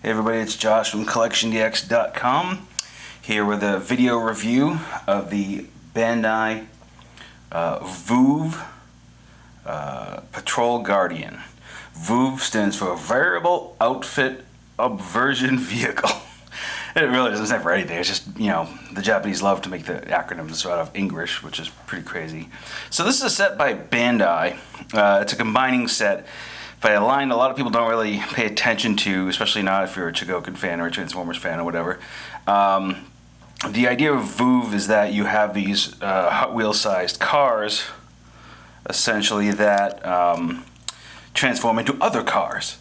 Hey everybody, it's Josh from CollectionDX.com here with a video review of the Bandai VooV Patrol Guardian. VooV stands for Variable Outfit Upversion Vehicle. It really doesn't stand for anything. It's just, the Japanese love to make the acronyms out of English, which is pretty crazy. So this is a set by Bandai. It's a combining set. By a line a lot of people don't really pay attention to, especially not if you're a Chogokin fan or a Transformers fan or whatever. The idea of VooV is that you have these Hot Wheels sized cars, essentially, that transform into other cars.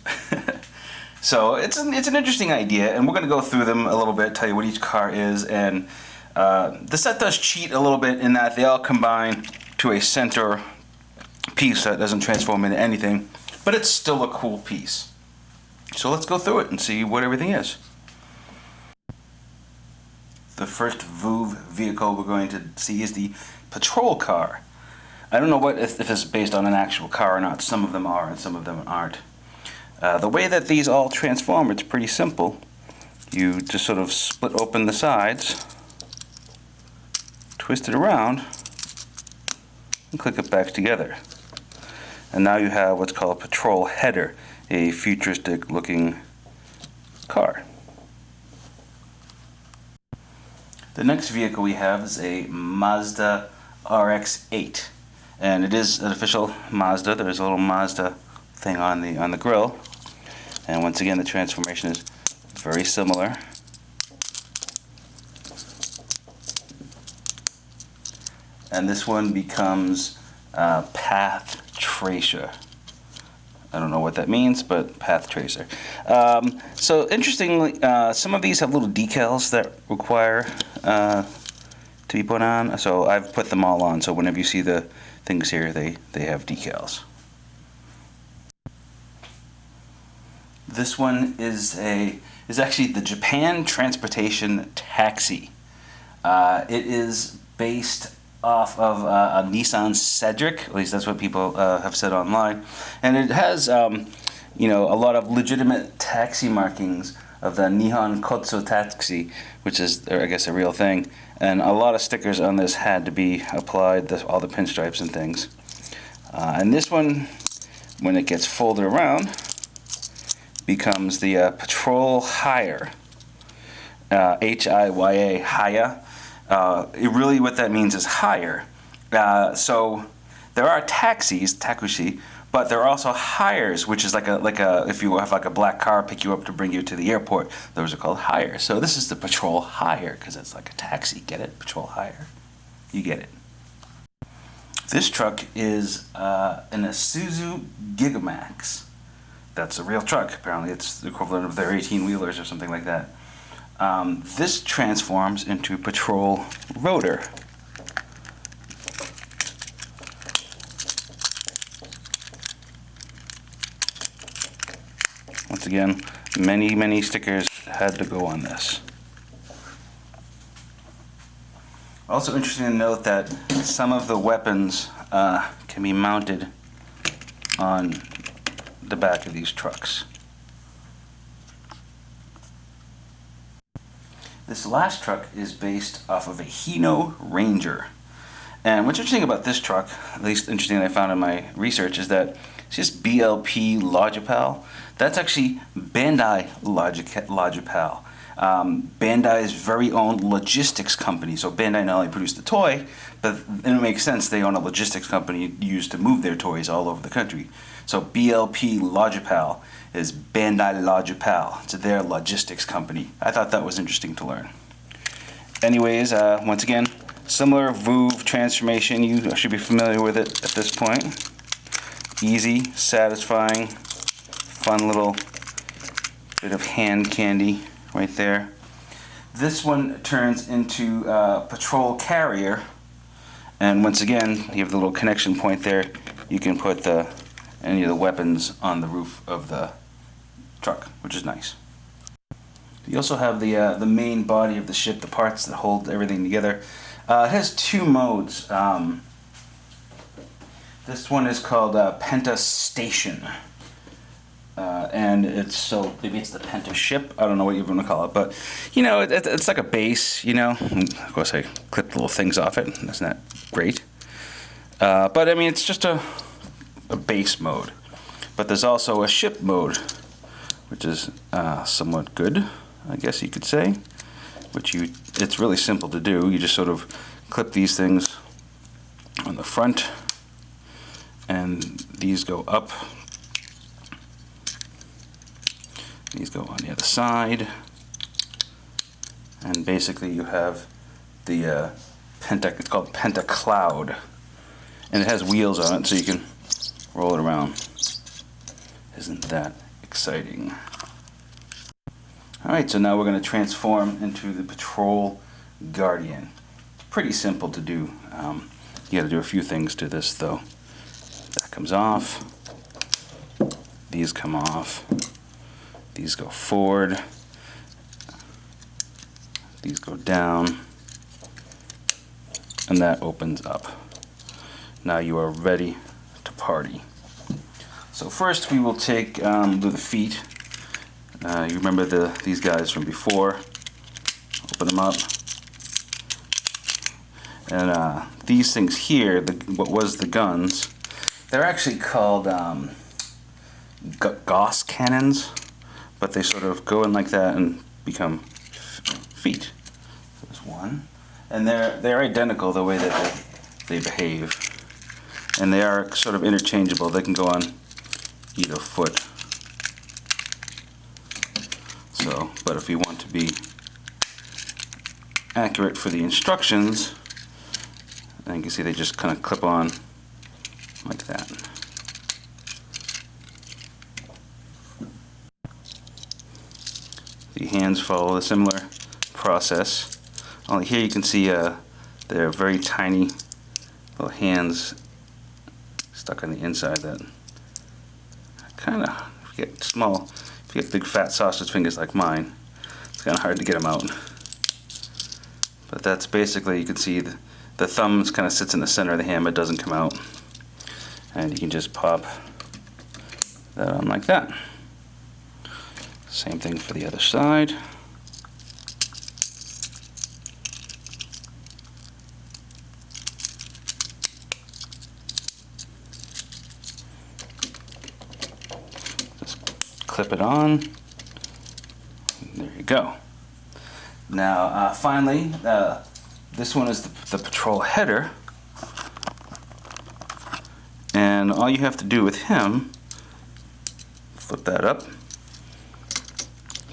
So it's an interesting idea, and we're going to go through them a little bit, tell you what each car is, and the set does cheat a little bit in that they all combine to a center piece that doesn't transform into anything. But it's still a cool piece. So let's go through it and see what everything is. The first VooV vehicle we're going to see is the patrol car. I don't know if it's based on an actual car or not. Some of them are and some of them aren't. The way that these all transform, it's pretty simple. You just sort of split open the sides, twist it around, and click it back together. And now you have what's called a patrol header, a futuristic looking car. The next vehicle we have is a Mazda RX8, and it is an official Mazda. There's a little Mazda thing on the grill, and once again the transformation is very similar. And this one becomes Path Tracer. I don't know what that means, but Path Tracer. So interestingly, some of these have little decals that require to be put on. So I've put them all on. So whenever you see the things here, they have decals. This one is actually the Japan Transportation Taxi. It is based off of a Nissan Cedric, at least that's what people have said online, and it has a lot of legitimate taxi markings of the Nihon Kotsu Taxi, which is, I guess, a real thing, and a lot of stickers on this had to be applied, all the pinstripes and things. And this one, when it gets folded around, becomes the Patrol Hire, H-I-Y-A, Haya. Really what that means is hire. So there are taxis, takushi, but there are also hires, which is like a if you have like a black car pick you up to bring you to the airport, those are called hires. So this is the patrol hire because it's like a taxi. Get it? Patrol hire. You get it. This truck is an Isuzu Gigamax. That's a real truck. Apparently it's the equivalent of their 18-wheelers or something like that. This transforms into Patrol Rotor. Once again, many stickers had to go on this. Also interesting to note that some of the weapons can be mounted on the back of these trucks. This last truck is based off of a Hino Ranger. And what's interesting about this truck, at least interesting that I found in my research, is that it's just BLP Logipal. That's actually Bandai Logipal. Bandai's very own logistics company. So Bandai not only produced the toy, but it makes sense they own a logistics company used to move their toys all over the country. So BLP Logipal is Bandai Logipal. It's their logistics company. I thought that was interesting to learn. Anyways, once again, similar VooV transformation. You should be familiar with it at this point. Easy, satisfying, fun little bit of hand candy right there. This one turns into Patrol Carrier, and once again, you have the little connection point there. You can put any of the weapons on the roof of the truck, which is nice. You also have the main body of the ship, the parts that hold everything together. It has two modes. This one is called Penta Station. and it's so maybe it's the Penta ship. I don't know what you want to call it, but you know, it's like a base. You know, and of course I clipped little things off it. Isn't that great? But I mean, it's just a base mode. But there's also a ship mode, which is somewhat good, I guess you could say. It's really simple to do. You just sort of clip these things on the front, and these go up. These go on the other side, and basically you have the Penta. It's called Penta Cloud, and it has wheels on it, so you can roll it around. Isn't that exciting? All right, so now we're going to transform into the Patrol Guardian. It's pretty simple to do. You got to do a few things to this, though. That comes off. These come off. These go forward. These go down. And that opens up. Now you are ready to party. So first we will take the feet. You remember these guys from before. Open them up. And these things here, what was the guns, they're actually called Gauss cannons, but they sort of go in like that and become feet. There's one. And they're identical the way that they behave. And they are sort of interchangeable. They can go on either foot. So, but if you want to be accurate for the instructions, and you can see they just kind of clip on like that. The hands follow a similar process. Only here you can see they're very tiny little hands stuck on the inside that kind of, if you get small, if you get big fat sausage fingers like mine, it's kind of hard to get them out. But that's basically, you can see the thumb kind of sits in the center of the hand but doesn't come out. And you can just pop that on like that. Same thing for the other side. Clip it on. There you go. Now, finally, this one is the Patrol header, and all you have to do with him, flip that up,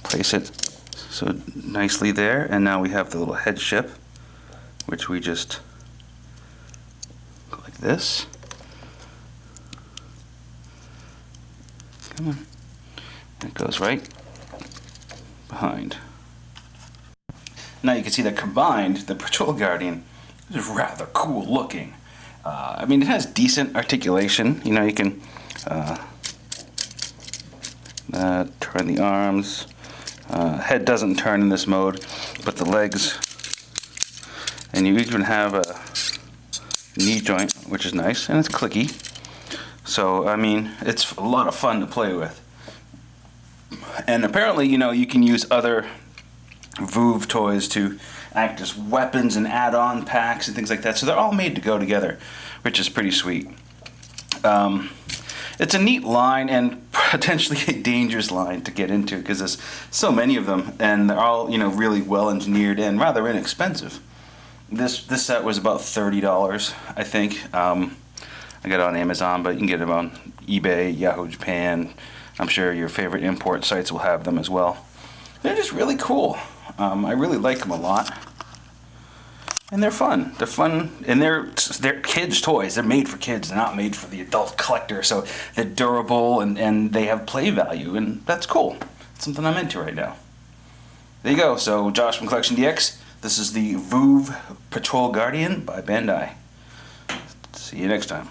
place it so nicely there, and now we have the little headship, which we just go like this. Come on. It goes right behind. Now you can see that combined, the Patrol Guardian is rather cool looking. I mean, it has decent articulation. You know, you can turn the arms. Head doesn't turn in this mode, but the legs. And you even have a knee joint, which is nice, and it's clicky. So, I mean, it's a lot of fun to play with. And apparently, you know, you can use other VooV toys to act as weapons and add-on packs and things like that. So they're all made to go together, which is pretty sweet. It's a neat line and potentially a dangerous line to get into because there's so many of them, and they're all, you know, really well engineered and rather inexpensive. This set was about $30, I think. I got it on Amazon, but you can get them on eBay, Yahoo Japan. I'm sure your favorite import sites will have them as well. They're just really cool. I really like them a lot. And they're fun. They're fun, and they're kids' toys. They're made for kids. They're not made for the adult collector. So they're durable, and they have play value, and that's cool. It's something I'm into right now. There you go. So Josh from CollectionDX. This is the VooV Patrol Guardian by Bandai. See you next time.